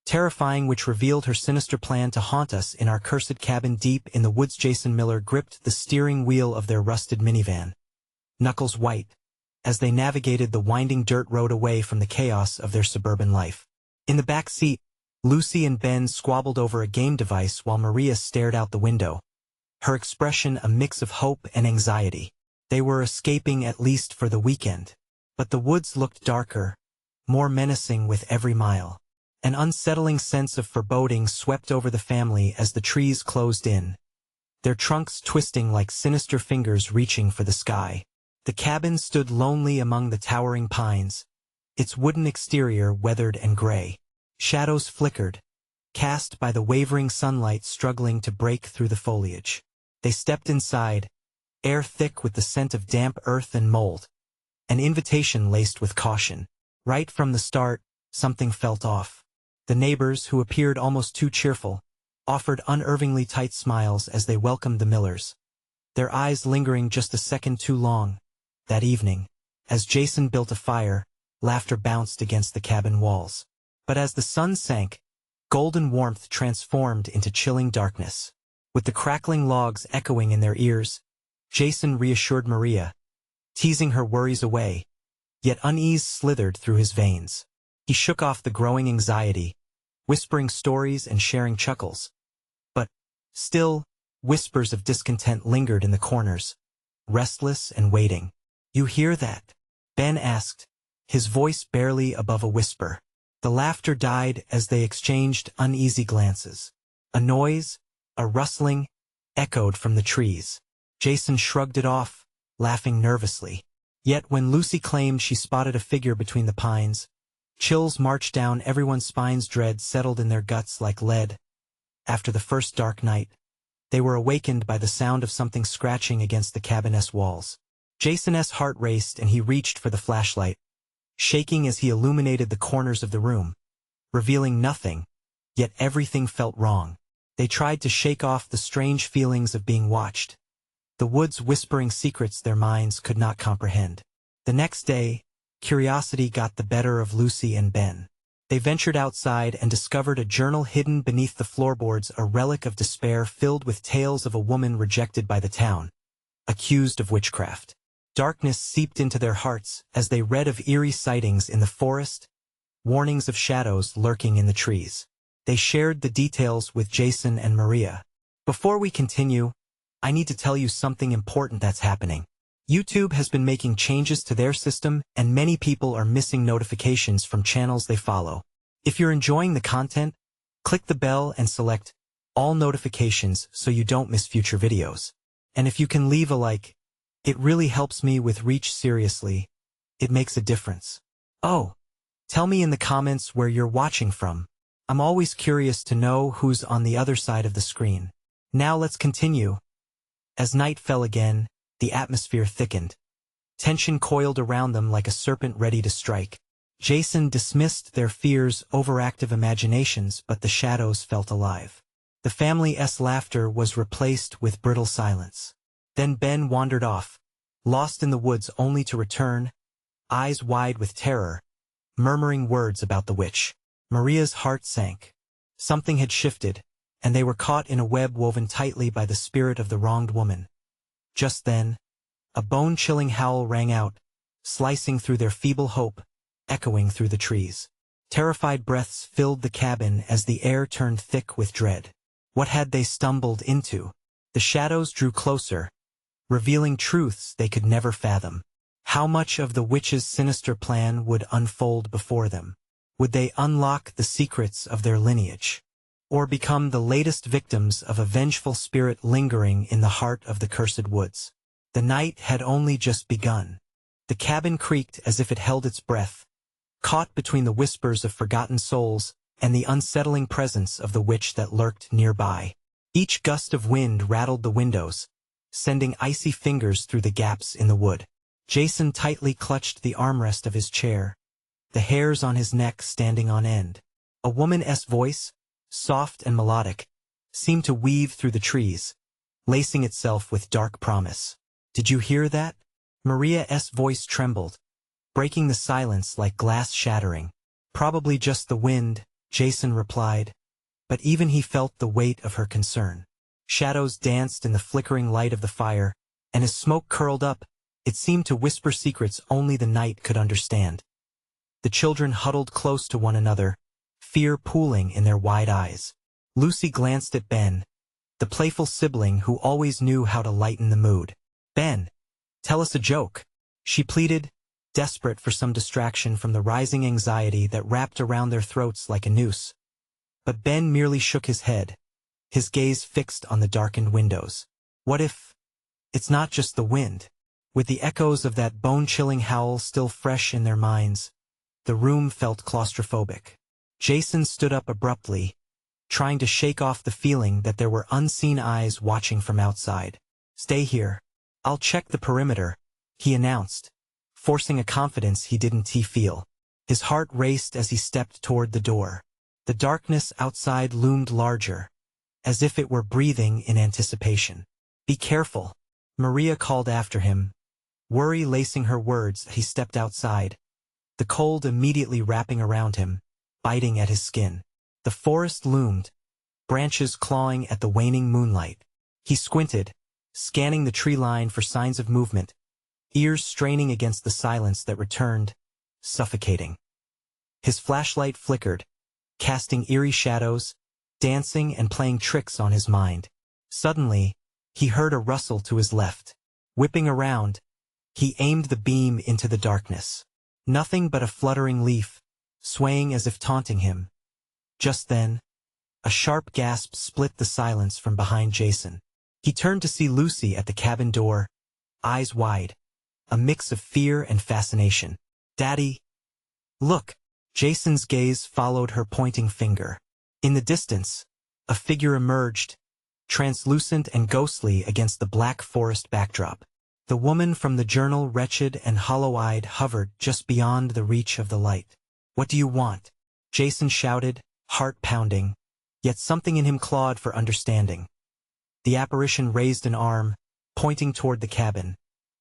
terrifying, which revealed her sinister plan to haunt us in our cursed cabin deep in the woods. Jason Miller gripped the steering wheel of their rusted minivan, knuckles white, as they navigated the winding dirt road away from the chaos of their suburban life. In the back seat, Lucy and Ben squabbled over a game device while Maria stared out the window, her expression a mix of hope and anxiety. They were escaping, at least for the weekend. But the woods looked darker, more menacing with every mile. An unsettling sense of foreboding swept over the family as the trees closed in, their trunks twisting like sinister fingers reaching for the sky. The cabin stood lonely among the towering pines, its wooden exterior weathered and gray. Shadows flickered, cast by the wavering sunlight struggling to break through the foliage. They stepped inside, air thick with the scent of damp earth and mold, an invitation laced with caution. Right from the start, something felt off. The neighbors, who appeared almost too cheerful, offered unnervingly tight smiles as they welcomed the Millers, their eyes lingering just a second too long. That evening, as Jason built a fire, laughter bounced against the cabin walls. But as the sun sank, golden warmth transformed into chilling darkness. With the crackling logs echoing in their ears, Jason reassured Maria, teasing her worries away, yet unease slithered through his veins. He shook off the growing anxiety, whispering stories and sharing chuckles. But, still, whispers of discontent lingered in the corners, restless and waiting. "You hear that?" Ben asked, his voice barely above a whisper. The laughter died as they exchanged uneasy glances. A noise, a rustling, echoed from the trees. Jason shrugged it off, laughing nervously. Yet when Lucy claimed she spotted a figure between the pines, chills marched down everyone's spines. Dread settled in their guts like lead. After the first dark night, they were awakened by the sound of something scratching against the cabin's walls. Jason's heart raced and he reached for the flashlight, shaking as he illuminated the corners of the room, revealing nothing, yet everything felt wrong. They tried to shake off the strange feelings of being watched, the woods whispering secrets their minds could not comprehend. The next day, curiosity got the better of Lucy and Ben. They ventured outside and discovered a journal hidden beneath the floorboards, a relic of despair filled with tales of a woman rejected by the town, accused of witchcraft. Darkness seeped into their hearts as they read of eerie sightings in the forest, warnings of shadows lurking in the trees. They shared the details with Jason and Maria. "Before we continue, I need to tell you something important that's happening. YouTube has been making changes to their system, and many people are missing notifications from channels they follow. If you're enjoying the content, click the bell and select all notifications so you don't miss future videos. And if you can leave a like, it really helps me with reach. Seriously, it makes a difference. Oh, tell me in the comments where you're watching from. I'm always curious to know who's on the other side of the screen. Now let's continue." As night fell again, the atmosphere thickened. Tension coiled around them like a serpent ready to strike. Jason dismissed their fears, overactive imaginations, but the shadows felt alive. The family's laughter was replaced with brittle silence. Then Ben wandered off, lost in the woods only to return, eyes wide with terror, murmuring words about the witch. Maria's heart sank. Something had shifted, and they were caught in a web woven tightly by the spirit of the wronged woman. Just then, a bone-chilling howl rang out, slicing through their feeble hope, echoing through the trees. Terrified breaths filled the cabin as the air turned thick with dread. What had they stumbled into? The shadows drew closer, revealing truths they could never fathom. How much of the witch's sinister plan would unfold before them? Would they unlock the secrets of their lineage, or become the latest victims of a vengeful spirit lingering in the heart of the cursed woods? The night had only just begun. The cabin creaked as if it held its breath, caught between the whispers of forgotten souls and the unsettling presence of the witch that lurked nearby. Each gust of wind rattled the windows, sending icy fingers through the gaps in the wood. Jason tightly clutched the armrest of his chair, the hairs on his neck standing on end. A woman's voice, soft and melodic, seemed to weave through the trees, lacing itself with dark promise. "Did you hear that?" Maria's voice trembled, breaking the silence like glass shattering. "Probably just the wind," Jason replied, but even he felt the weight of her concern. Shadows danced in the flickering light of the fire, and as smoke curled up, it seemed to whisper secrets only the night could understand. The children huddled close to one another, fear pooling in their wide eyes. Lucy glanced at Ben, the playful sibling who always knew how to lighten the mood. "Ben, tell us a joke," she pleaded, desperate for some distraction from the rising anxiety that wrapped around their throats like a noose. But Ben merely shook his head, his gaze fixed on the darkened windows. What if it's not just the wind? With the echoes of that bone-chilling howl still fresh in their minds, the room felt claustrophobic. Jason stood up abruptly, trying to shake off the feeling that there were unseen eyes watching from outside. "Stay here. I'll check the perimeter," he announced, forcing a confidence he didn't feel. His heart raced as he stepped toward the door. The darkness outside loomed larger, as if it were breathing in anticipation. "Be careful," Maria called after him, worry lacing her words as he stepped outside, the cold immediately wrapping around him, biting at his skin. The forest loomed, branches clawing at the waning moonlight. He squinted, scanning the tree line for signs of movement, ears straining against the silence that returned, suffocating. His flashlight flickered, casting eerie shadows, dancing and playing tricks on his mind. Suddenly, he heard a rustle to his left. Whipping around, he aimed the beam into the darkness. Nothing but a fluttering leaf, swaying as if taunting him. Just then, a sharp gasp split the silence from behind Jason. He turned to see Lucy at the cabin door, eyes wide, a mix of fear and fascination. "Daddy, look!" Jason's gaze followed her pointing finger. In the distance, a figure emerged, translucent and ghostly against the black forest backdrop. The woman from the journal, wretched and hollow-eyed, hovered just beyond the reach of the light. "What do you want?" Jason shouted, heart pounding, yet something in him clawed for understanding. The apparition raised an arm, pointing toward the cabin,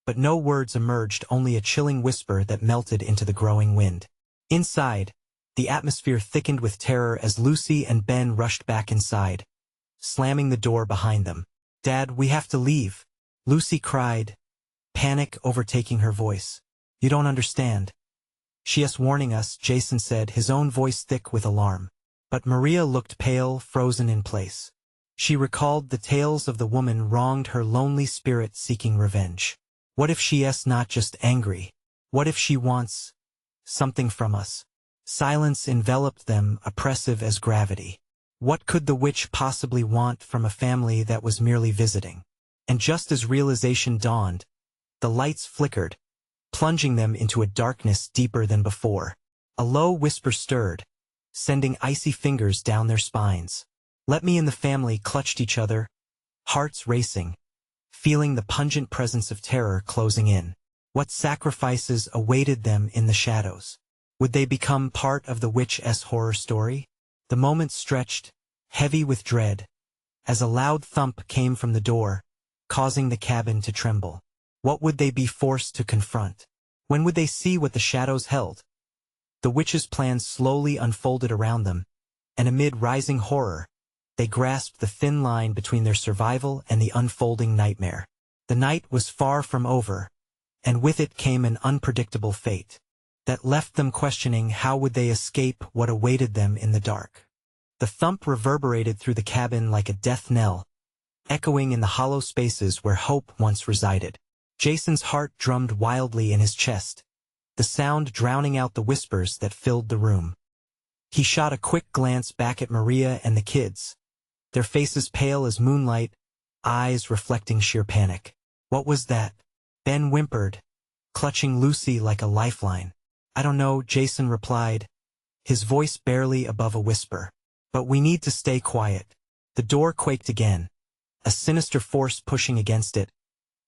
but no words emerged, only a chilling whisper that melted into the growing wind. Inside, the atmosphere thickened with terror as Lucy and Ben rushed back inside, slamming the door behind them. "Dad, we have to leave," Lucy cried, panic overtaking her voice. "You don't understand." "She is warning us," Jason said, his own voice thick with alarm. But Maria looked pale, frozen in place. She recalled the tales of the woman wronged her lonely spirit seeking revenge. What if she is not just angry? What if she wants something from us? Silence enveloped them, oppressive as gravity. What could the witch possibly want from a family that was merely visiting? And just as realization dawned, the lights flickered, plunging them into a darkness deeper than before. A low whisper stirred, sending icy fingers down their spines. Lemmy and the family clutched each other, hearts racing, feeling the pungent presence of terror closing in. What sacrifices awaited them in the shadows? Would they become part of the witch's horror story? The moment stretched, heavy with dread, as a loud thump came from the door, causing the cabin to tremble. What would they be forced to confront? When would they see what the shadows held? The witch's plans slowly unfolded around them, and amid rising horror, they grasped the thin line between their survival and the unfolding nightmare. The night was far from over, and with it came an unpredictable fate that left them questioning how would they escape what awaited them in the dark. The thump reverberated through the cabin like a death knell, echoing in the hollow spaces where hope once resided. Jason's heart drummed wildly in his chest, the sound drowning out the whispers that filled the room. He shot a quick glance back at Maria and the kids, their faces pale as moonlight, eyes reflecting sheer panic. "What was that?" Ben whimpered, clutching Lucy like a lifeline. "I don't know," Jason replied, his voice barely above a whisper. "But we need to stay quiet." The door quaked again, a sinister force pushing against it,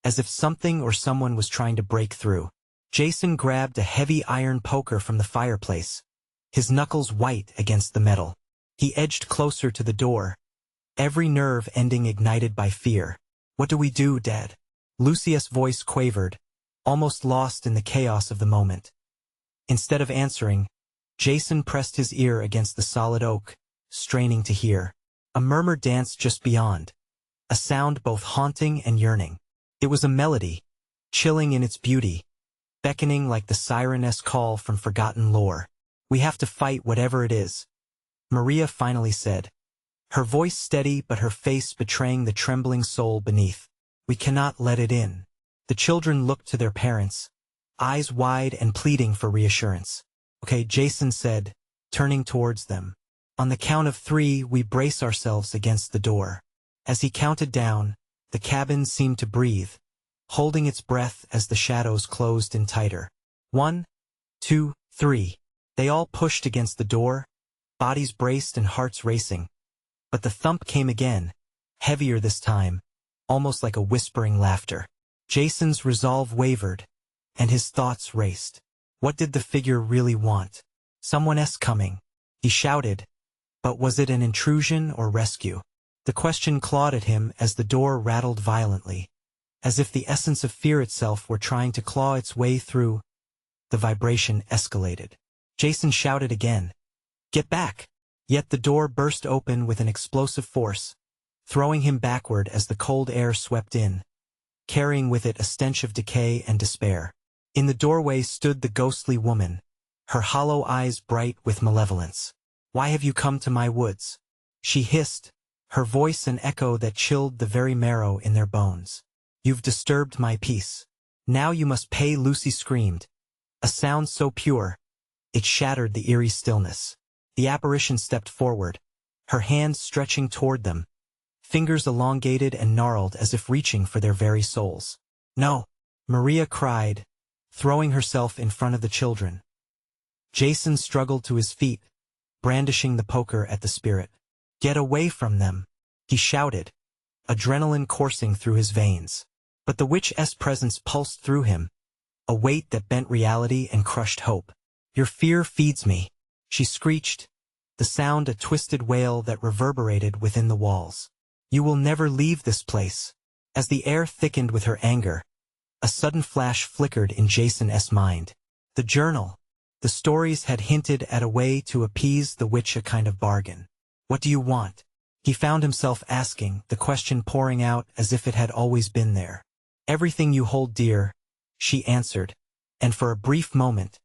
as if something or someone was trying to break through. Jason grabbed a heavy iron poker from the fireplace, his knuckles white against the metal. He edged closer to the door, every nerve ending ignited by fear. "What do we do, Dad?" Lucia's voice quavered, almost lost in the chaos of the moment. Instead of answering, Jason pressed his ear against the solid oak, straining to hear. A murmur danced just beyond, a sound both haunting and yearning. It was a melody, chilling in its beauty, beckoning like the siren-esque call from forgotten lore. "We have to fight whatever it is," Maria finally said, her voice steady but her face betraying the trembling soul beneath. "We cannot let it in." The children looked to their parents, eyes wide and pleading for reassurance. "Okay," Jason said, turning towards them. "On the count of 3, we brace ourselves against the door." As he counted down, the cabin seemed to breathe, holding its breath as the shadows closed in tighter. 1, 2, 3. They all pushed against the door, bodies braced and hearts racing. But the thump came again, heavier this time, almost like a whispering laughter. Jason's resolve wavered, and his thoughts raced. What did the figure really want? "Someone else coming," he shouted, but was it an intrusion or rescue? The question clawed at him as the door rattled violently, as if the essence of fear itself were trying to claw its way through. The vibration escalated. Jason shouted again, "Get back!" Yet the door burst open with an explosive force, throwing him backward as the cold air swept in, carrying with it a stench of decay and despair. In the doorway stood the ghostly woman, her hollow eyes bright with malevolence. "Why have you come to my woods?" she hissed, her voice an echo that chilled the very marrow in their bones. "You've disturbed my peace. Now you must pay," Lucy screamed, a sound so pure, it shattered the eerie stillness. The apparition stepped forward, her hands stretching toward them, fingers elongated and gnarled as if reaching for their very souls. "No!" Maria cried, throwing herself in front of the children. Jason struggled to his feet, brandishing the poker at the spirit. "Get away from them!" he shouted, adrenaline coursing through his veins. But the witch's presence pulsed through him, a weight that bent reality and crushed hope. "Your fear feeds me," she screeched, the sound a twisted wail that reverberated within the walls. "You will never leave this place." As the air thickened with her anger, a sudden flash flickered in Jason's mind. The journal. The stories had hinted at a way to appease the witch, a kind of bargain. "What do you want?" He found himself asking, the question pouring out as if it had always been there. "Everything you hold dear," she answered, and for a brief moment,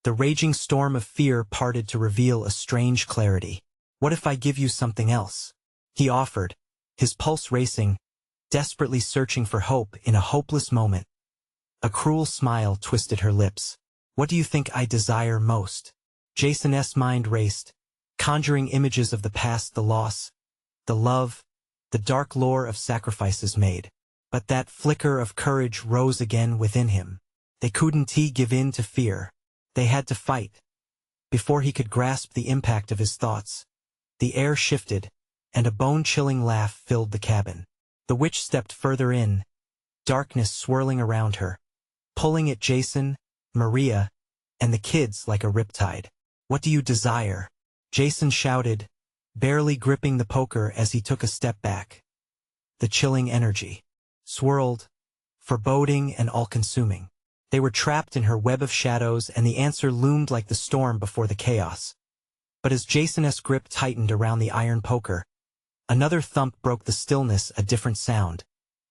the raging storm of fear parted to reveal a strange clarity. "What if I give you something else?" he offered, his pulse racing, desperately searching for hope in a hopeless moment. A cruel smile twisted her lips. "What do you think I desire most?" Jason's mind raced, conjuring images of the past, the loss, the love, the dark lore of sacrifices made. But that flicker of courage rose again within him. They couldn't give in to fear. They had to fight. Before he could grasp the impact of his thoughts, the air shifted, and a bone-chilling laugh filled the cabin. The witch stepped further in, darkness swirling around her, pulling at Jason, Maria, and the kids like a riptide. "What do you desire?" Jason shouted, barely gripping the poker as he took a step back. The chilling energy swirled, foreboding and all-consuming. They were trapped in her web of shadows, and the answer loomed like the storm before the chaos. But as Jason's grip tightened around the iron poker, another thump broke the stillness, a different sound,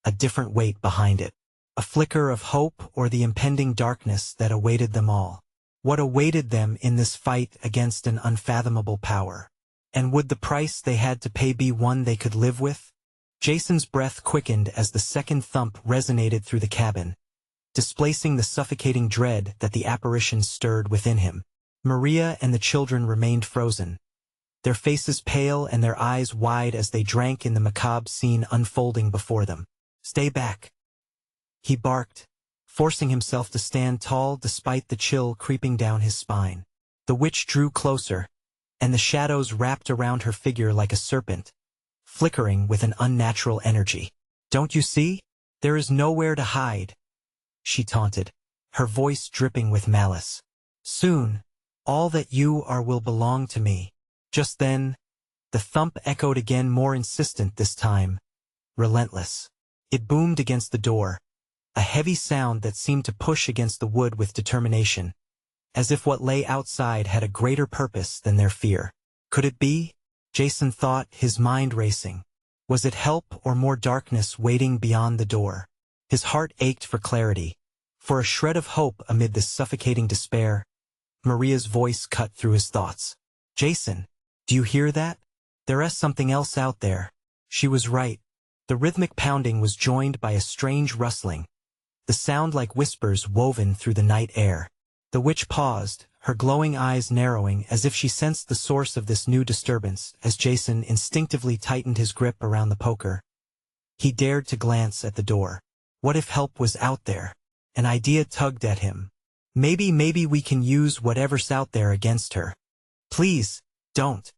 a different weight behind it. A flicker of hope or the impending darkness that awaited them all. What awaited them in this fight against an unfathomable power? And would the price they had to pay be one they could live with? Jason's breath quickened as the second thump resonated through the cabin, displacing the suffocating dread that the apparition stirred within him. Maria and the children remained frozen, their faces pale and their eyes wide as they drank in the macabre scene unfolding before them. "Stay back," he barked, forcing himself to stand tall despite the chill creeping down his spine. The witch drew closer, and the shadows wrapped around her figure like a serpent, flickering with an unnatural energy. "Don't you see? There is nowhere to hide," she taunted, her voice dripping with malice. "Soon, all that you are will belong to me." Just then, the thump echoed again, more insistent this time, relentless. It boomed against the door, a heavy sound that seemed to push against the wood with determination, as if what lay outside had a greater purpose than their fear. Could it be? Jason thought, his mind racing. Was it help or more darkness waiting beyond the door? His heart ached for clarity, for a shred of hope amid this suffocating despair. Maria's voice cut through his thoughts. Jason, do you hear that? There's something else out there. She was right. The rhythmic pounding was joined by a strange rustling, the sound like whispers woven through the night air. The witch paused, her glowing eyes narrowing as if she sensed the source of this new disturbance as Jason instinctively tightened his grip around the poker. He dared to glance at the door. What if help was out there? An idea tugged at him. Maybe we can use whatever's out there against her. Please, don't.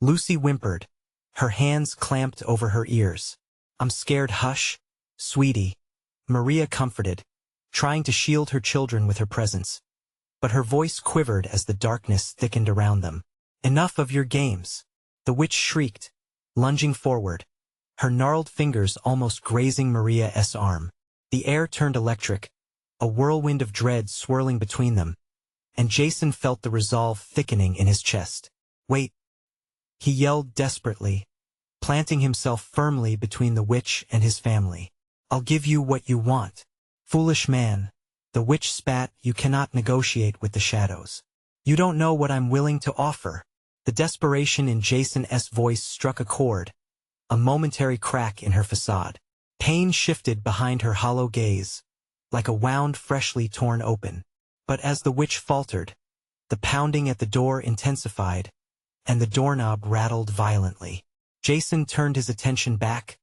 Lucy whimpered, her hands clamped over her ears. I'm scared. Hush, sweetie. Maria comforted, trying to shield her children with her presence. But her voice quivered as the darkness thickened around them. Enough of your games. The witch shrieked, lunging forward, her gnarled fingers almost grazing Maria's arm. The air turned electric, a whirlwind of dread swirling between them, and Jason felt the resolve thickening in his chest. Wait! He yelled desperately, planting himself firmly between the witch and his family. I'll give you what you want. Foolish man, the witch spat, you cannot negotiate with the shadows. You don't know what I'm willing to offer. The desperation in Jason's voice struck a chord, a momentary crack in her facade. Pain shifted behind her hollow gaze, like a wound freshly torn open. But as the witch faltered, the pounding at the door intensified, and the doorknob rattled violently. Jason turned his attention back,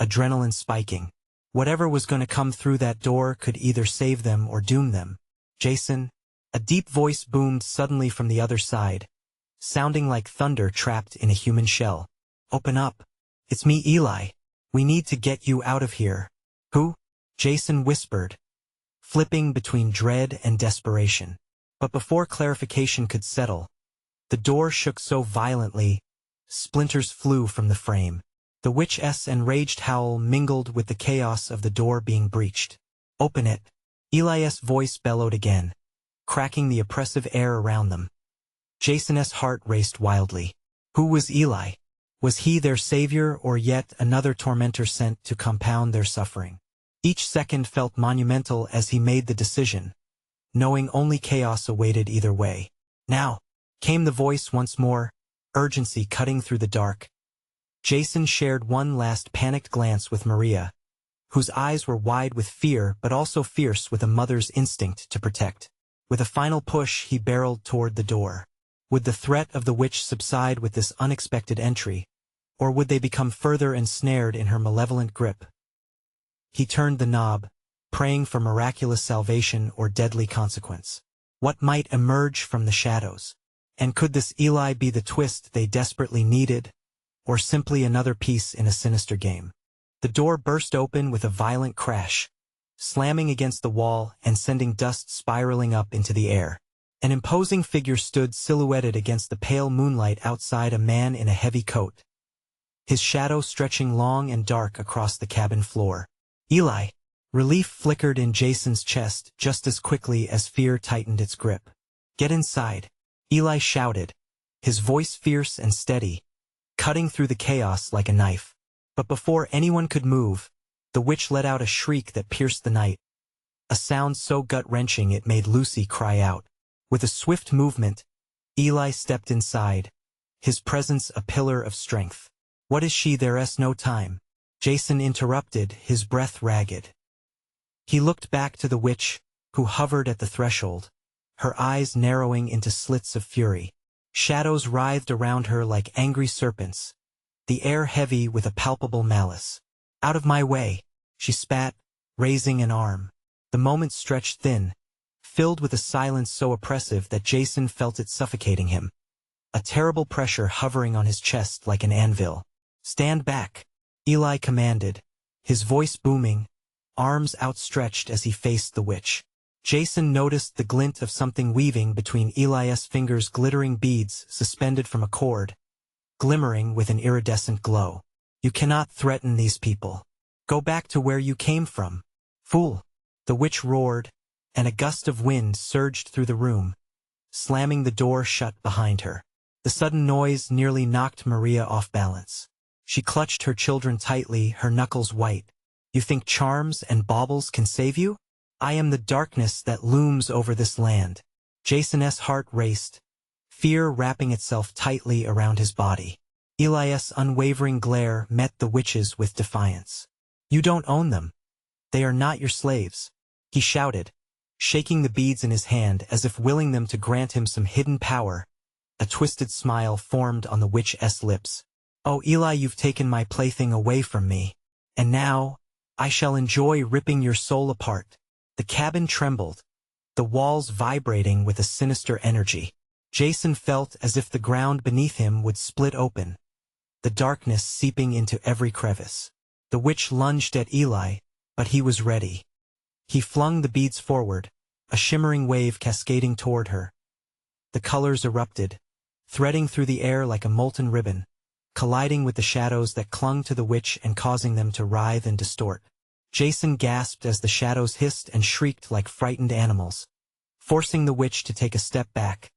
adrenaline spiking. Whatever was going to come through that door could either save them or doom them. Jason, a deep voice boomed suddenly from the other side, sounding like thunder trapped in a human shell. Open up. It's me, Eli. We need to get you out of here. Who? Jason whispered, flipping between dread and desperation. But before clarification could settle, the door shook so violently, splinters flew from the frame. The witch's enraged howl mingled with the chaos of the door being breached. Open it. Eli's voice bellowed again, cracking the oppressive air around them. Jason's heart raced wildly. Who was Eli? Was he their savior or yet another tormentor sent to compound their suffering? Each second felt monumental as he made the decision, knowing only chaos awaited either way. Now, came the voice once more, urgency cutting through the dark. Jason shared one last panicked glance with Maria, whose eyes were wide with fear but also fierce with a mother's instinct to protect. With a final push, he barreled toward the door. Would the threat of the witch subside with this unexpected entry, or would they become further ensnared in her malevolent grip? He turned the knob, praying for miraculous salvation or deadly consequence. What might emerge from the shadows? And could this Eli be the twist they desperately needed, or simply another piece in a sinister game? The door burst open with a violent crash, slamming against the wall and sending dust spiraling up into the air. An imposing figure stood silhouetted against the pale moonlight outside, a man in a heavy coat, his shadow stretching long and dark across the cabin floor. Eli! Relief flickered in Jason's chest just as quickly as fear tightened its grip. Get inside! Eli shouted, his voice fierce and steady, cutting through the chaos like a knife. But before anyone could move, the witch let out a shriek that pierced the night, a sound so gut-wrenching it made Lucy cry out. With a swift movement, Eli stepped inside, his presence a pillar of strength. What is she? There's no time. Jason interrupted, his breath ragged. He looked back to the witch, who hovered at the threshold, her eyes narrowing into slits of fury. Shadows writhed around her like angry serpents, the air heavy with a palpable malice. Out of my way, she spat, raising an arm. The moment stretched thin, filled with a silence so oppressive that Jason felt it suffocating him. A terrible pressure hovering on his chest like an anvil. Stand back, Eli commanded, his voice booming, arms outstretched as he faced the witch. Jason noticed the glint of something weaving between Eli's fingers, glittering beads suspended from a cord, glimmering with an iridescent glow. You cannot threaten these people. Go back to where you came from. Fool! The witch roared, and a gust of wind surged through the room, slamming the door shut behind her. The sudden noise nearly knocked Maria off balance. She clutched her children tightly, her knuckles white. "You think charms and baubles can save you? I am the darkness that looms over this land." Jason's heart raced, fear wrapping itself tightly around his body. Eli's unwavering glare met the witch's with defiance. "You don't own them. They are not your slaves," he shouted, shaking the beads in his hand as if willing them to grant him some hidden power. A twisted smile formed on the witch's lips. "Oh, Eli, you've taken my plaything away from me. And now, I shall enjoy ripping your soul apart." The cabin trembled, the walls vibrating with a sinister energy. Jason felt as if the ground beneath him would split open, the darkness seeping into every crevice. The witch lunged at Eli, but he was ready. He flung the beads forward, a shimmering wave cascading toward her. The colors erupted, threading through the air like a molten ribbon, colliding with the shadows that clung to the witch and causing them to writhe and distort. Jason gasped as the shadows hissed and shrieked like frightened animals, forcing the witch to take a step back.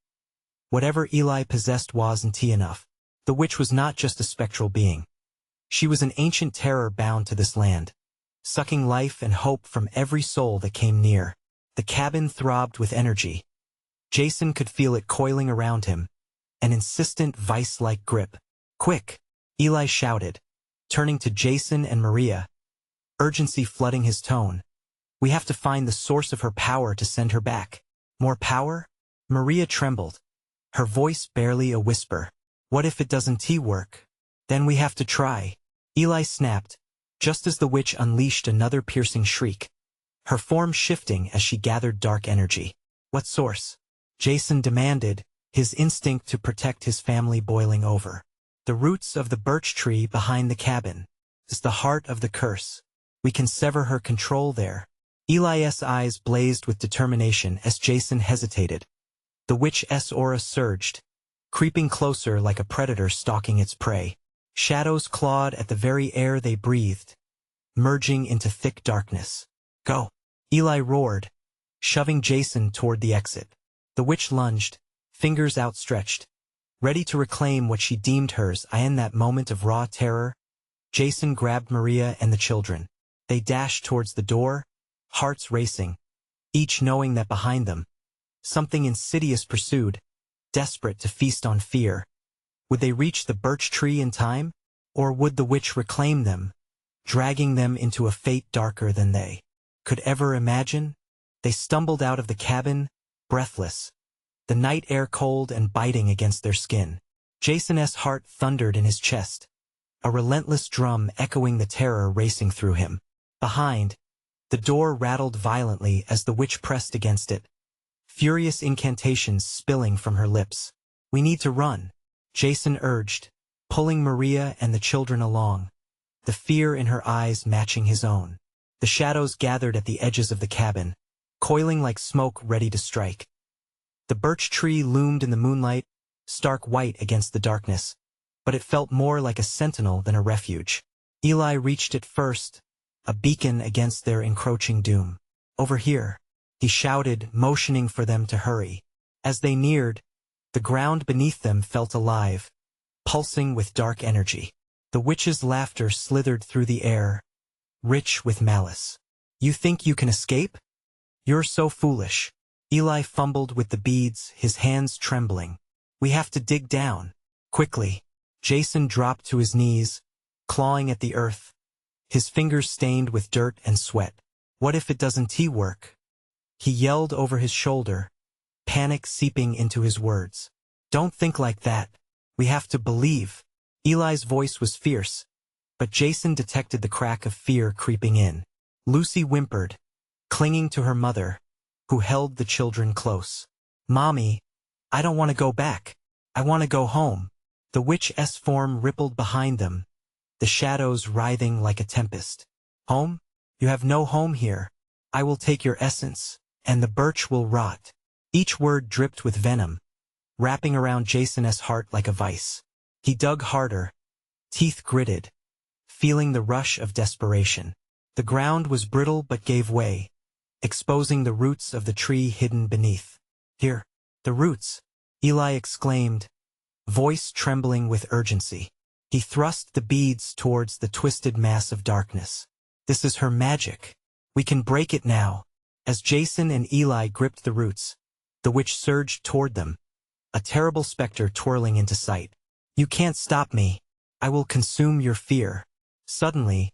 Whatever Eli possessed wasn't enough. The witch was not just a spectral being. She was an ancient terror bound to this land, sucking life and hope from every soul that came near. The cabin throbbed with energy. Jason could feel it coiling around him, an insistent vice-like grip. "Quick!" Eli shouted, turning to Jason and Maria, urgency flooding his tone. "We have to find the source of her power to send her back." "More power?" Maria trembled, her voice barely a whisper. "What if it doesn't work? Then we have to try." Eli snapped, just as the witch unleashed another piercing shriek, her form shifting as she gathered dark energy. "What source?" Jason demanded, his instinct to protect his family boiling over. "The roots of the birch tree behind the cabin is the heart of the curse. We can sever her control there." Eli's eyes blazed with determination as Jason hesitated. The witch's aura surged, creeping closer like a predator stalking its prey. Shadows clawed at the very air they breathed, merging into thick darkness. "Go!" Eli roared, shoving Jason toward the exit. The witch lunged, fingers outstretched, ready to reclaim what she deemed hers. In that moment of raw terror, Jason grabbed Maria and the children. They dashed towards the door, hearts racing, each knowing that behind them, something insidious pursued, desperate to feast on fear. Would they reach the birch tree in time, or would the witch reclaim them, dragging them into a fate darker than they could ever imagine? They stumbled out of the cabin, breathless, the night air cold and biting against their skin. Jason's heart thundered in his chest, a relentless drum echoing the terror racing through him. Behind, the door rattled violently as the witch pressed against it, furious incantations spilling from her lips. "We need to run," Jason urged, pulling Maria and the children along, the fear in her eyes matching his own. The shadows gathered at the edges of the cabin, coiling like smoke ready to strike. The birch tree loomed in the moonlight, stark white against the darkness, but it felt more like a sentinel than a refuge. Eli reached it first, a beacon against their encroaching doom. "Over here," he shouted, motioning for them to hurry. As they neared, the ground beneath them felt alive, pulsing with dark energy. The witch's laughter slithered through the air, rich with malice. "You think you can escape? You're so foolish." Eli fumbled with the beads, his hands trembling. "We have to dig down." Quickly, Jason dropped to his knees, clawing at the earth, his fingers stained with dirt and sweat. "What if it doesn't work?" He yelled over his shoulder, panic seeping into his words. "Don't think like that. We have to believe." Eli's voice was fierce, but Jason detected the crack of fear creeping in. Lucy whimpered, clinging to her mother, who held the children close. "Mommy, I don't want to go back. I want to go home." The witch's form rippled behind them, the shadows writhing like a tempest. "Home? You have no home here. I will take your essence, and the birch will rot." Each word dripped with venom, wrapping around Jason's heart like a vice. He dug harder, teeth gritted, feeling the rush of desperation. The ground was brittle but gave way, exposing the roots of the tree hidden beneath. "Here." The The roots, Eli exclaimed, voice trembling with urgency. He thrust the beads towards the twisted mass of darkness. This is her magic. We can break it now. As Jason and Eli gripped the roots, the witch surged toward them, a terrible specter twirling into sight. You can't stop me. I will consume your fear. Suddenly,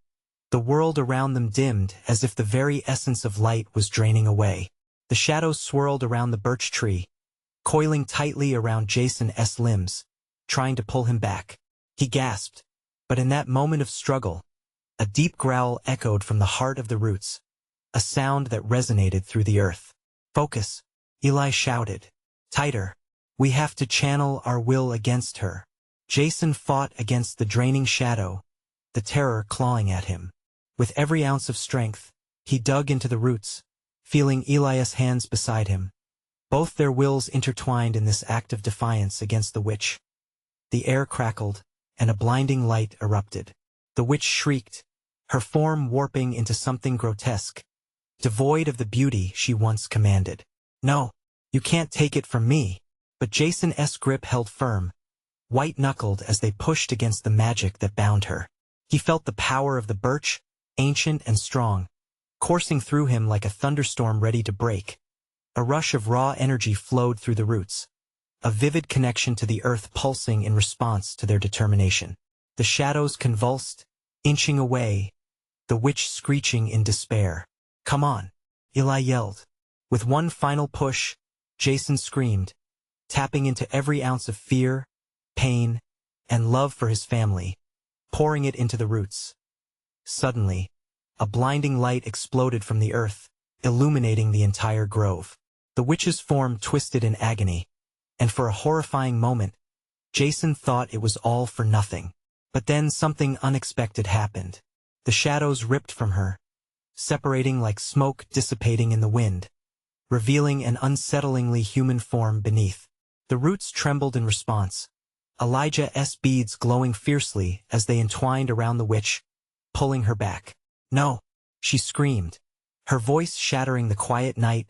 the world around them dimmed as if the very essence of light was draining away. The shadows swirled around the birch tree, coiling tightly around Jason's limbs, trying to pull him back. He gasped, but in that moment of struggle, a deep growl echoed from the heart of the roots, a sound that resonated through the earth. Focus, Eli shouted. Tighter. We have to channel our will against her. Jason fought against the draining shadow, the terror clawing at him. With every ounce of strength, he dug into the roots, feeling Eli's hands beside him. Both their wills intertwined in this act of defiance against the witch. The air crackled, and a blinding light erupted. The witch shrieked, her form warping into something grotesque, devoid of the beauty she once commanded. No, you can't take it from me. But Jason's grip held firm, white-knuckled as they pushed against the magic that bound her. He felt the power of the birch, ancient and strong, coursing through him like a thunderstorm ready to break. A rush of raw energy flowed through the roots, a vivid connection to the earth pulsing in response to their determination. The shadows convulsed, inching away, the witch screeching in despair. Come on, Eli yelled. With one final push, Jason screamed, tapping into every ounce of fear, pain, and love for his family, pouring it into the roots. Suddenly, a blinding light exploded from the earth, illuminating the entire grove. The witch's form twisted in agony, and for a horrifying moment, Jason thought it was all for nothing. But then something unexpected happened. The shadows ripped from her, separating like smoke dissipating in the wind, revealing an unsettlingly human form beneath. The roots trembled in response, Elijah's beads glowing fiercely as they entwined around the witch, pulling her back. No, she screamed, her voice shattering the quiet night,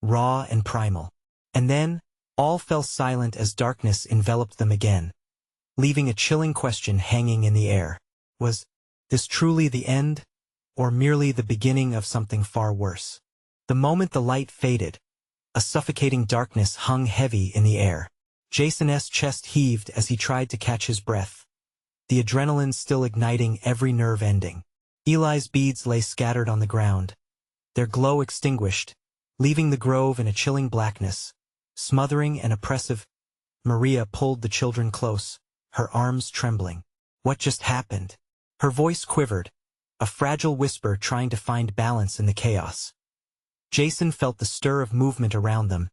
raw and primal. And then, all fell silent as darkness enveloped them again, leaving a chilling question hanging in the air. Was this truly the end, or merely the beginning of something far worse? The moment the light faded, a suffocating darkness hung heavy in the air. Jason's chest heaved as he tried to catch his breath, the adrenaline still igniting every nerve ending. Eli's beads lay scattered on the ground, their glow extinguished, leaving the grove in a chilling blackness, smothering and oppressive. Maria pulled the children close, her arms trembling. What just happened? Her voice quivered, a fragile whisper trying to find balance in the chaos. Jason felt the stir of movement around them,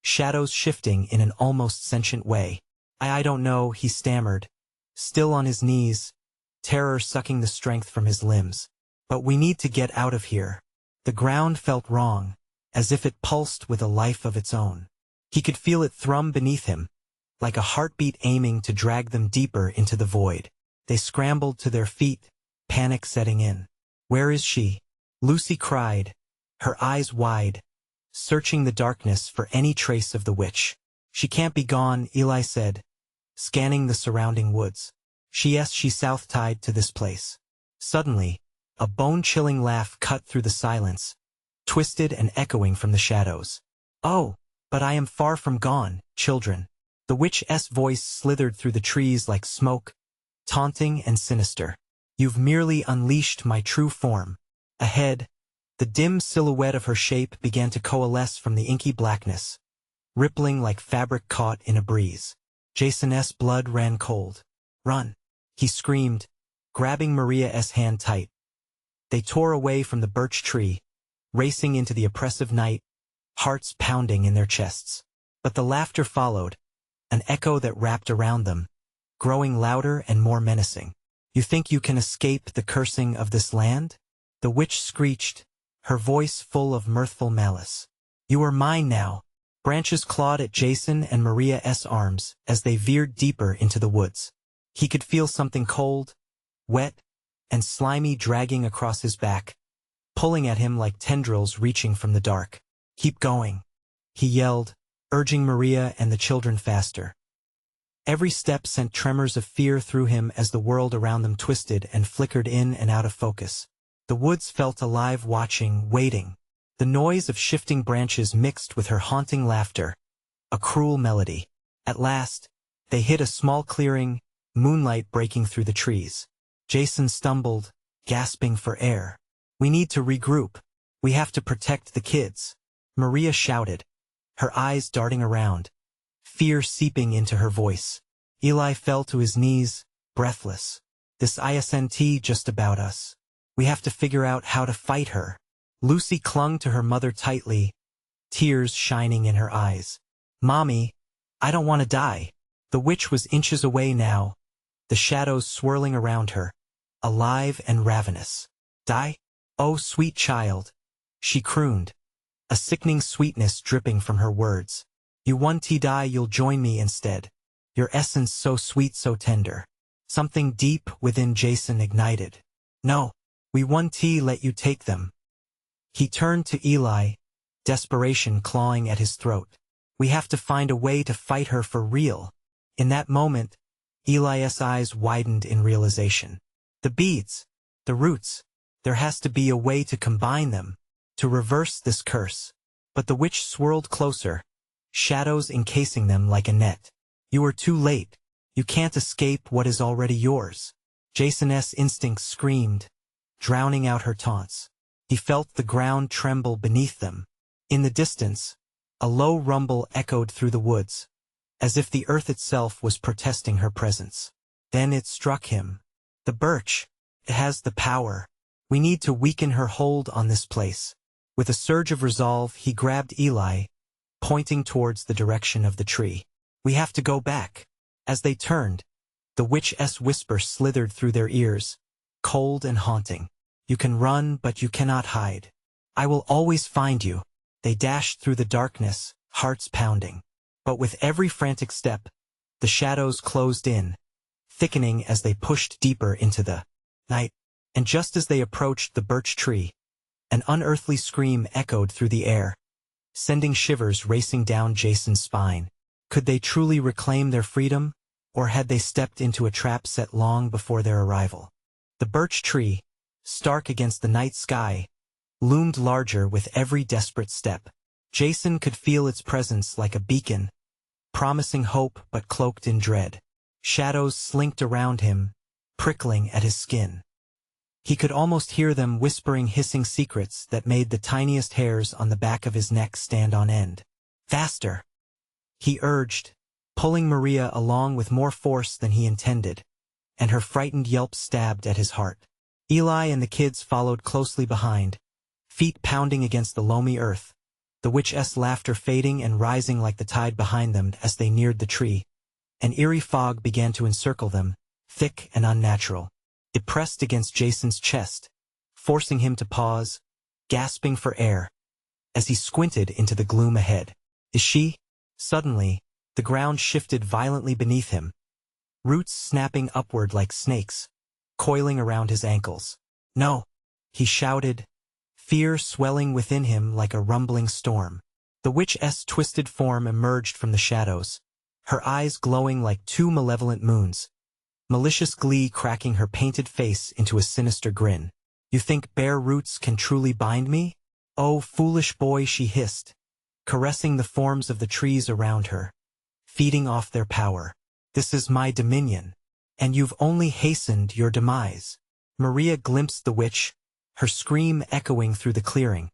shadows shifting in an almost sentient way. I don't know, he stammered, still on his knees, terror sucking the strength from his limbs. But we need to get out of here. The ground felt wrong, as if it pulsed with a life of its own. He could feel it thrum beneath him, like a heartbeat aiming to drag them deeper into the void. They scrambled to their feet, panic setting in. Where is she? Lucy cried, her eyes wide, searching the darkness for any trace of the witch. She can't be gone, Eli said, scanning the surrounding woods. She south-tied to this place. Suddenly, a bone-chilling laugh cut through the silence, twisted and echoing from the shadows. Oh, but I am far from gone, children. The witch's voice slithered through the trees like smoke, taunting and sinister. You've merely unleashed my true form. Ahead, the dim silhouette of her shape began to coalesce from the inky blackness, rippling like fabric caught in a breeze. Jason's blood ran cold. Run, he screamed, grabbing Maria's hand tight. They tore away from the birch tree, racing into the oppressive night, hearts pounding in their chests. But the laughter followed, an echo that wrapped around them, growing louder and more menacing. You think you can escape the cursing of this land? The witch screeched, her voice full of mirthful malice. You are mine now. Branches clawed at Jason and Maria's arms as they veered deeper into the woods. He could feel something cold, wet, and slimy dragging across his back, pulling at him like tendrils reaching from the dark. Keep going, he yelled, urging Maria and the children faster. Every step sent tremors of fear through him as the world around them twisted and flickered in and out of focus. The woods felt alive, watching, waiting. The noise of shifting branches mixed with her haunting laughter, a cruel melody. At last, they hit a small clearing, moonlight breaking through the trees. Jason stumbled, gasping for air. "We need to regroup. We have to protect the kids," Maria shouted, her eyes darting around, fear seeping into her voice. Eli fell to his knees, breathless. "This isn't just about us. We have to figure out how to fight her." Lucy clung to her mother tightly, tears shining in her eyes. "Mommy, I don't want to die." The witch was inches away now, the shadows swirling around her, alive and ravenous. "Die? Oh, sweet child," she crooned, a sickening sweetness dripping from her words. "You want to die, you'll join me instead. Your essence so sweet, so tender." Something deep within Jason ignited. "No, we want to let you take them." He turned to Eli, desperation clawing at his throat. "We have to find a way to fight her for real." In that moment, Eli's eyes widened in realization. The beads, the roots, there has to be a way to combine them, to reverse this curse. But the witch swirled closer, shadows encasing them like a net. "You are too late. You can't escape what is already yours." Jason's instincts screamed, drowning out her taunts. He felt the ground tremble beneath them. In the distance, a low rumble echoed through the woods, as if the earth itself was protesting her presence. Then it struck him. The birch, it has the power. We need to weaken her hold on this place. With a surge of resolve, he grabbed Eli, pointing towards the direction of the tree. "We have to go back." As they turned, the witch's whisper slithered through their ears, cold and haunting. "You can run, but you cannot hide. I will always find you." They dashed through the darkness, hearts pounding. But with every frantic step, the shadows closed in, thickening as they pushed deeper into the night. And just as they approached the birch tree, an unearthly scream echoed through the air, sending shivers racing down Jason's spine. Could they truly reclaim their freedom, or had they stepped into a trap set long before their arrival? The birch tree, stark against the night sky, loomed larger with every desperate step. Jason could feel its presence like a beacon, promising hope but cloaked in dread. Shadows slinked around him, prickling at his skin. He could almost hear them whispering hissing secrets that made the tiniest hairs on the back of his neck stand on end. "Faster!" he urged, pulling Maria along with more force than he intended, and her frightened yelps stabbed at his heart. Eli and the kids followed closely behind, feet pounding against the loamy earth, the witch's laughter fading and rising like the tide behind them as they neared the tree. An eerie fog began to encircle them, thick and unnatural. It pressed against Jason's chest, forcing him to pause, gasping for air, as he squinted into the gloom ahead. "Is she?" Suddenly, the ground shifted violently beneath him, roots snapping upward like snakes, coiling around his ankles. "No!" he shouted, fear swelling within him like a rumbling storm. The witch's twisted form emerged from the shadows, her eyes glowing like two malevolent moons, malicious glee cracking her painted face into a sinister grin. "You think bare roots can truly bind me? Oh, foolish boy," she hissed, caressing the forms of the trees around her, feeding off their power. "This is my dominion, and you've only hastened your demise." Maria glimpsed the witch, her scream echoing through the clearing,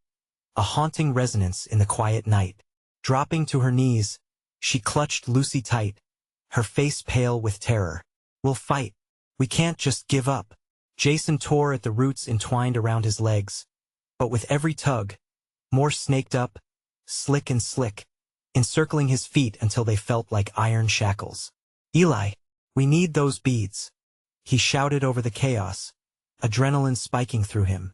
a haunting resonance in the quiet night. Dropping to her knees, she clutched Lucy tight, her face pale with terror. "We'll fight. We can't just give up." Jason tore at the roots entwined around his legs, but with every tug, more snaked up, slick and slick, encircling his feet until they felt like iron shackles. "Eli, we need those beads," he shouted over the chaos, adrenaline spiking through him.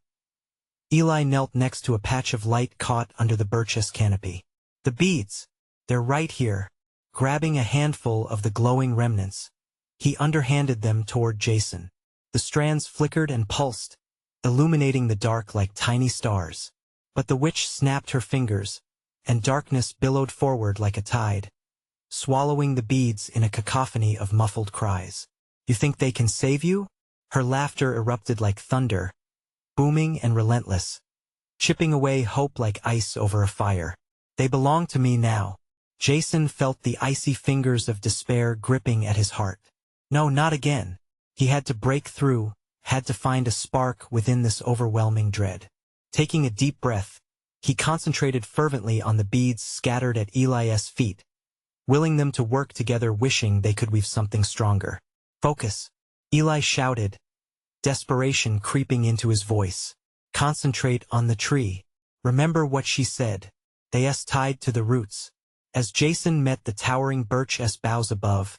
Eli knelt next to a patch of light caught under the birch's canopy. "The beads, they're right here." Grabbing a handful of the glowing remnants, he underhanded them toward Jason. The strands flickered and pulsed, illuminating the dark like tiny stars. But the witch snapped her fingers, and darkness billowed forward like a tide, swallowing the beads in a cacophony of muffled cries. "You think they can save you?" Her laughter erupted like thunder, booming and relentless, chipping away hope like ice over a fire. "They belong to me now." Jason felt the icy fingers of despair gripping at his heart. No, not again. He had to break through, had to find a spark within this overwhelming dread. Taking a deep breath, he concentrated fervently on the beads scattered at Eli's feet, willing them to work together, wishing they could weave something stronger. "Focus," Eli shouted, desperation creeping into his voice. "Concentrate on the tree. Remember what she said. They's tied to the roots." As Jason met the towering birch's boughs above,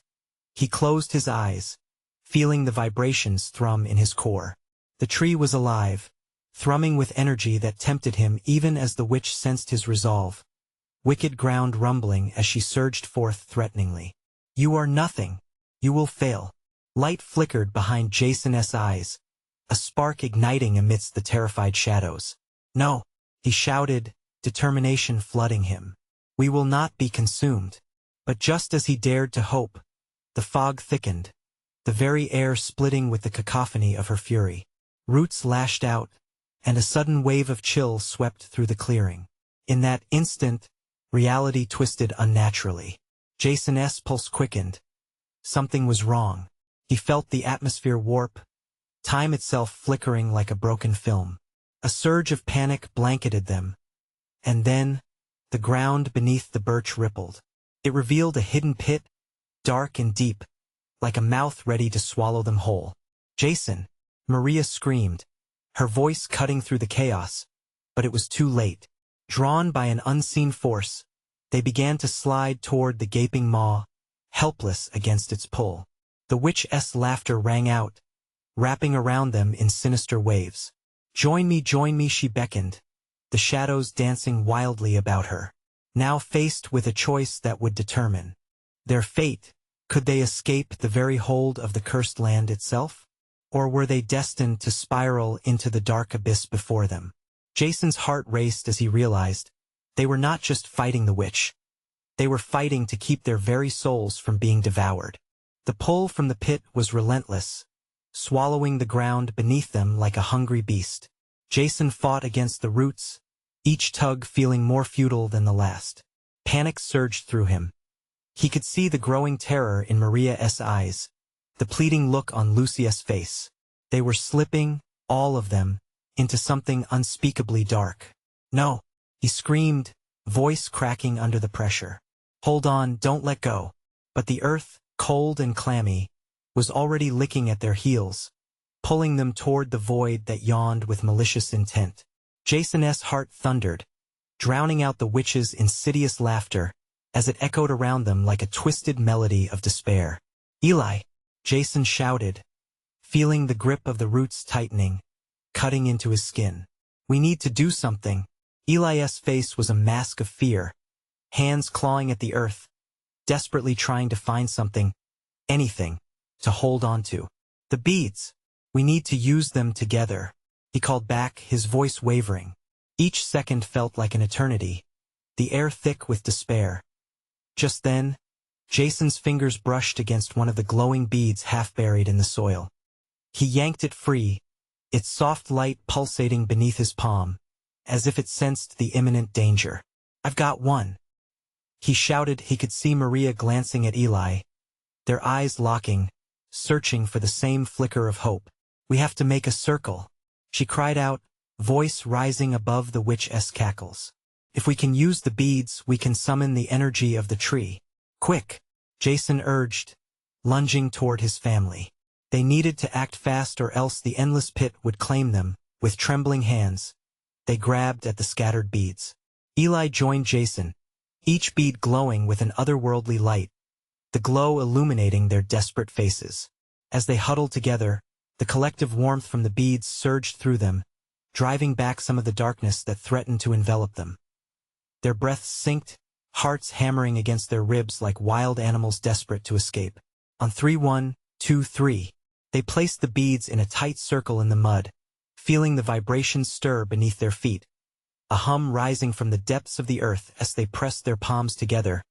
he closed his eyes, feeling the vibrations thrum in his core. The tree was alive, thrumming with energy that tempted him even as the witch sensed his resolve. Wicked ground rumbling as she surged forth threateningly. "You are nothing. You will fail." Light flickered behind Jason's eyes, a spark igniting amidst the terrified shadows. "No," he shouted, determination flooding him. "We will not be consumed." But just as he dared to hope, the fog thickened, the very air splitting with the cacophony of her fury. Roots lashed out, and a sudden wave of chill swept through the clearing. In that instant, reality twisted unnaturally. Jason's pulse quickened. Something was wrong. He felt the atmosphere warp, time itself flickering like a broken film. A surge of panic blanketed them. And then, the ground beneath the birch rippled. It revealed a hidden pit, dark and deep, like a mouth ready to swallow them whole. "Jason!" Maria screamed, her voice cutting through the chaos, but it was too late. Drawn by an unseen force, they began to slide toward the gaping maw, helpless against its pull. The witch's laughter rang out, wrapping around them in sinister waves. Join me, she beckoned, the shadows dancing wildly about her. Now faced with a choice that would determine their fate, could they escape the very hold of the cursed land itself? Or were they destined to spiral into the dark abyss before them? Jason's heart raced as he realized they were not just fighting the witch. They were fighting to keep their very souls from being devoured. The pull from the pit was relentless, swallowing the ground beneath them like a hungry beast. Jason fought against the roots, each tug feeling more futile than the last. Panic surged through him. He could see the growing terror in Maria's eyes, the pleading look on Lucia's face. They were slipping, all of them, into something unspeakably dark. "No!" he screamed, voice cracking under the pressure. "Hold on, don't let go." But the earth, cold and clammy, was already licking at their heels, pulling them toward the void that yawned with malicious intent. Jason's heart thundered, drowning out the witch's insidious laughter as it echoed around them like a twisted melody of despair. "Eli!" Jason shouted, feeling the grip of the roots tightening, cutting into his skin. "We need to do something." Eli's face was a mask of fear, hands clawing at the earth, desperately trying to find something, anything, to hold on to. "The beads! We need to use them together," he called back, his voice wavering. Each second felt like an eternity, the air thick with despair. Just then, Jason's fingers brushed against one of the glowing beads half buried in the soil. He yanked it free, its soft light pulsating beneath his palm, as if it sensed the imminent danger. "I've got one!" he shouted. He could see Maria glancing at Eli, their eyes locking, searching for the same flicker of hope. "We have to make a circle," she cried out, voice rising above the witch's cackles. "If we can use the beads, we can summon the energy of the tree." "Quick!" Jason urged, lunging toward his family. They needed to act fast or else the endless pit would claim them. With trembling hands, they grabbed at the scattered beads. Eli joined Jason, each bead glowing with an otherworldly light, the glow illuminating their desperate faces. As they huddled together, the collective warmth from the beads surged through them, driving back some of the darkness that threatened to envelop them. Their breaths synced, hearts hammering against their ribs like wild animals desperate to escape. On 3, 1, 2, 3, they placed the beads in a tight circle in the mud, feeling the vibrations stir beneath their feet. a hum rising from the depths of the earth as they pressed their palms together,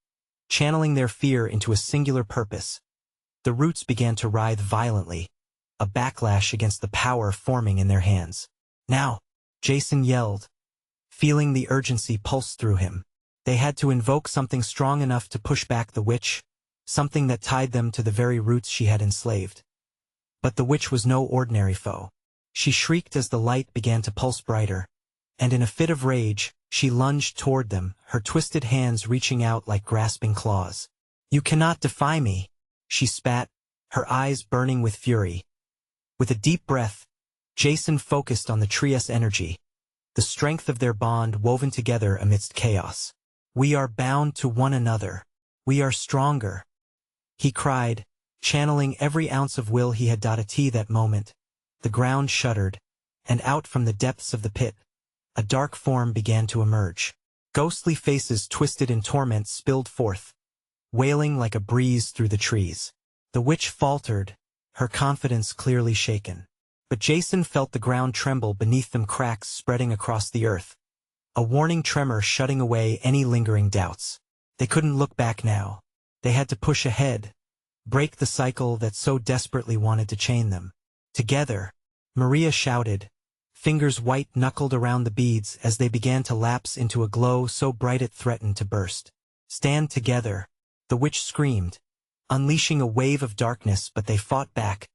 channeling their fear into a singular purpose. The roots began to writhe violently, a backlash against the power forming in their hands. Now, Jason yelled, feeling the urgency pulse through him. They had to invoke something strong enough to push back the witch, something that tied them to the very roots she had enslaved. But the witch was no ordinary foe. She shrieked as the light began to pulse brighter, and in a fit of rage, she lunged toward them, her twisted hands reaching out like grasping claws. "You cannot defy me," she spat, her eyes burning with fury. With a deep breath, Jason focused on the tree's energy, the strength of their bond woven together amidst chaos. "We are bound to one another. We are stronger," he cried, channeling every ounce of will he had. That moment, the ground shuddered, and out from the depths of the pit, a dark form began to emerge. Ghostly faces twisted in torment spilled forth, wailing like a breeze through the trees. The witch faltered, her confidence clearly shaken. But Jason felt the ground tremble beneath them, cracks spreading across the earth, a warning tremor shutting away any lingering doubts. They couldn't look back now. They had to push ahead, break the cycle that so desperately wanted to chain them. Together, Maria shouted, fingers white-knuckled around the beads as they began to lapse into a glow so bright it threatened to burst. "Stand together," the witch screamed, unleashing a wave of darkness, but they fought back,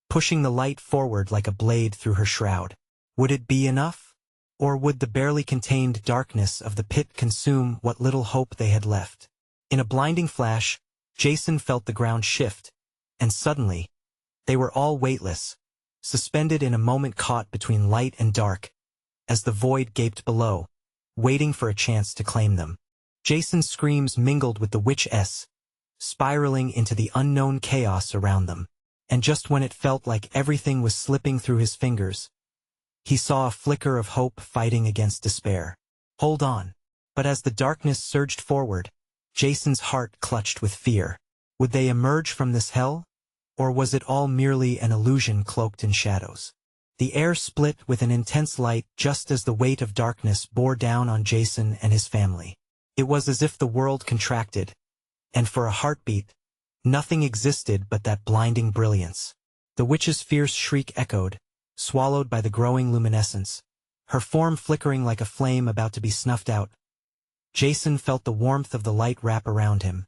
pushing the light forward like a blade through her shroud. Would it be enough? Or would the barely contained darkness of the pit consume what little hope they had left? In a blinding flash, Jason felt the ground shift, and suddenly, they were all weightless, suspended in a moment, caught between light and dark, as the void gaped below, waiting for a chance to claim them. Jason's screams mingled with the witch's, spiraling into the unknown chaos around them. And just when it felt like everything was slipping through his fingers, he saw a flicker of hope fighting against despair. "Hold on." But as the darkness surged forward, Jason's heart clutched with fear. Would they emerge from this hell? Or was it all merely an illusion cloaked in shadows? The air split with an intense light just as the weight of darkness bore down on Jason and his family. It was as if the world contracted, and for a heartbeat, nothing existed but that blinding brilliance. The witch's fierce shriek echoed, swallowed by the growing luminescence, her form flickering like a flame about to be snuffed out. Jason felt the warmth of the light wrap around him,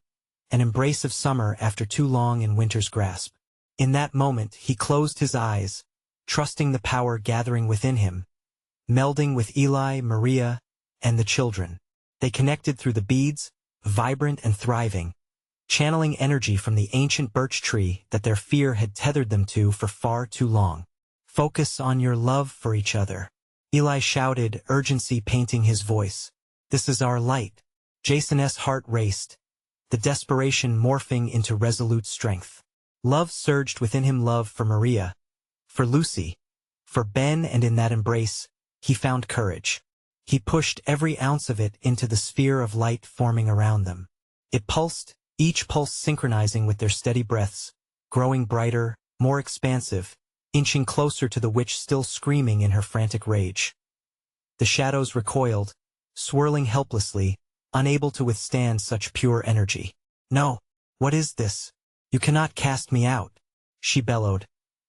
an embrace of summer after too long in winter's grasp. In that moment, he closed his eyes, trusting the power gathering within him, melding with Eli, Maria, and the children. They connected through the beads, vibrant and thriving, channeling energy from the ancient birch tree that their fear had tethered them to for far too long. "Focus on your love for each other," Eli shouted, urgency painting his voice. "This is our light." Jason's heart raced, the desperation morphing into resolute strength. Love surged within him, love for Maria, for Lucy, for Ben, and in that embrace, he found courage. He pushed every ounce of it into the sphere of light forming around them. It pulsed, each pulse synchronizing with their steady breaths, growing brighter, more expansive, inching closer to the witch still screaming in her frantic rage. The shadows recoiled, swirling helplessly, unable to withstand such pure energy. "No, what is this? You cannot cast me out," she bellowed,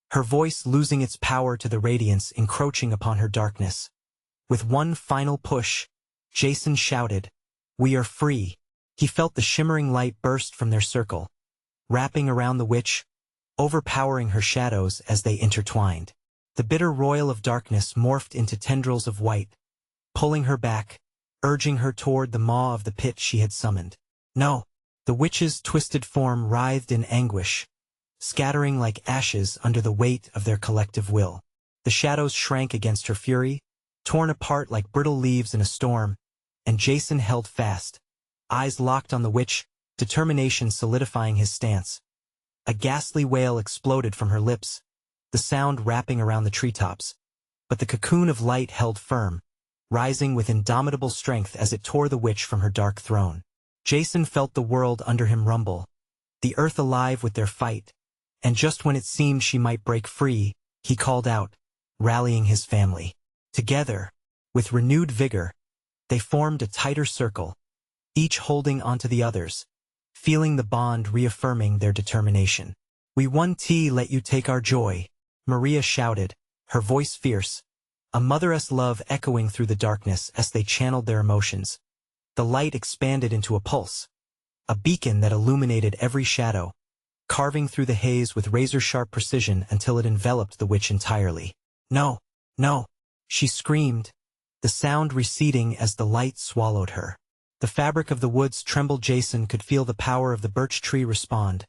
her voice losing its power to the radiance encroaching upon her darkness. With one final push, Jason shouted, "We are free." He felt the shimmering light burst from their circle, wrapping around the witch, overpowering her shadows as they intertwined. The bitter roil of darkness morphed into tendrils of white, pulling her back, urging her toward the maw of the pit she had summoned. "No!" The witch's twisted form writhed in anguish, scattering like ashes under the weight of their collective will. The shadows shrank against her fury, torn apart like brittle leaves in a storm, and Jason held fast, eyes locked on the witch, determination solidifying his stance. A ghastly wail exploded from her lips, the sound wrapping around the treetops, but the cocoon of light held firm, rising with indomitable strength as it tore the witch from her dark throne. Jason felt the world under him rumble, the earth alive with their fight, and just when it seemed she might break free, he called out, rallying his family. Together, with renewed vigor, They formed a tighter circle, each holding onto the others, feeling the bond reaffirming their determination. "We won't let you take our joy," Maria shouted, her voice fierce, a mother's love echoing through the darkness as they channeled their emotions. The light expanded into a pulse, a beacon that illuminated every shadow, carving through the haze with razor-sharp precision until it enveloped the witch entirely. "No, no," she screamed, the sound receding as the light swallowed her. The fabric of the woods trembled. Jason could feel the power of the birch tree respond,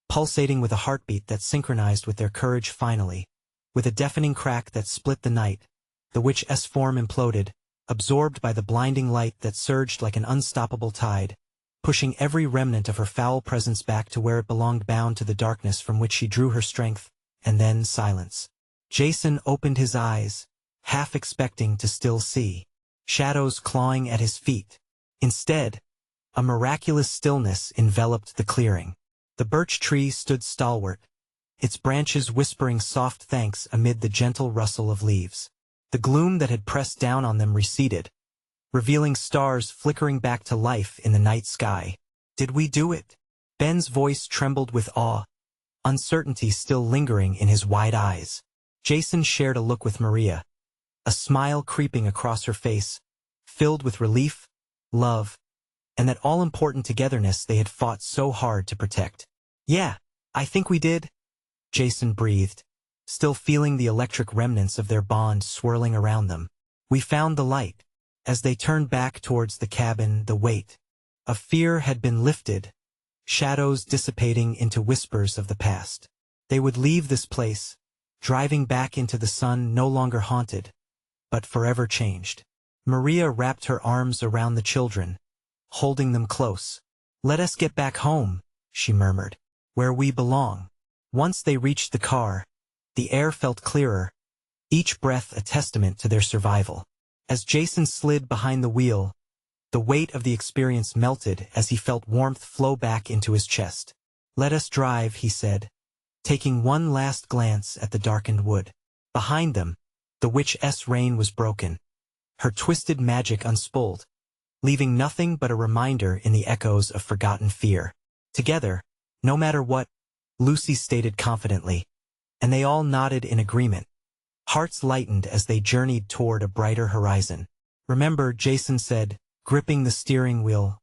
pulsating with a heartbeat that synchronized with their courage. Finally, with a deafening crack that split the night, the witch's form imploded, absorbed by the blinding light that surged like an unstoppable tide, pushing every remnant of her foul presence back to where it belonged, bound to the darkness from which she drew her strength. And then silence. Jason opened his eyes, half expecting to still see shadows clawing at his feet. Instead, a miraculous stillness enveloped the clearing. The birch tree stood stalwart, its branches whispering soft thanks amid the gentle rustle of leaves. The gloom that had pressed down on them receded, revealing stars flickering back to life in the night sky. "Did we do it?" Ben's voice trembled with awe, uncertainty still lingering in his wide eyes. Jason shared a look with Maria, a smile creeping across her face, filled with relief, love, and that all-important togetherness they had fought so hard to protect. "Yeah, I think we did," Jason breathed, still feeling the electric remnants of their bond swirling around them. "We found the light." As they turned back towards the cabin, the weight of fear had been lifted, shadows dissipating into whispers of the past. They would leave this place, driving back into the sun, no longer haunted, but forever changed. Maria wrapped her arms around the children, holding them close. "Let us get back home," she murmured, "where we belong." Once they reached the car, the air felt clearer, each breath a testament to their survival. As Jason slid behind the wheel, the weight of the experience melted as he felt warmth flow back into his chest. "Let us drive," he said, taking one last glance at the darkened wood. Behind them, the witch's reign was broken, her twisted magic unspooled, leaving nothing but a reminder in the echoes of forgotten fear. "Together, no matter what," Lucy stated confidently, and they all nodded in agreement. Hearts lightened as they journeyed toward a brighter horizon. "Remember," Jason said, gripping the steering wheel,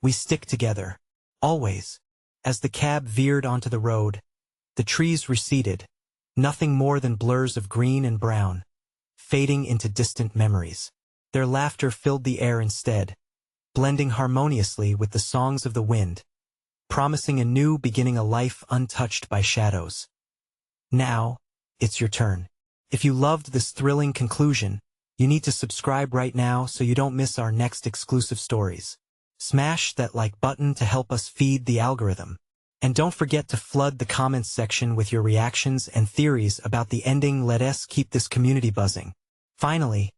"we stick together. Always." As the cab veered onto the road, the trees receded, nothing more than blurs of green and brown, fading into distant memories. Their laughter filled the air instead, blending harmoniously with the songs of the wind, promising a new beginning, a life untouched by shadows. Now, it's your turn. If you loved this thrilling conclusion, you need to subscribe right now so you don't miss our next exclusive stories. Smash that like button to help us feed the algorithm. And don't forget to flood the comments section with your reactions and theories about the ending. Let us keep this community buzzing. Finally,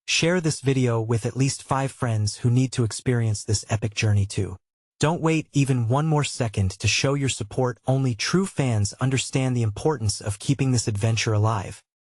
share this video with at least 5 friends who need to experience this epic journey too. Don't wait even one more second to show your support. Only true fans understand the importance of keeping this adventure alive.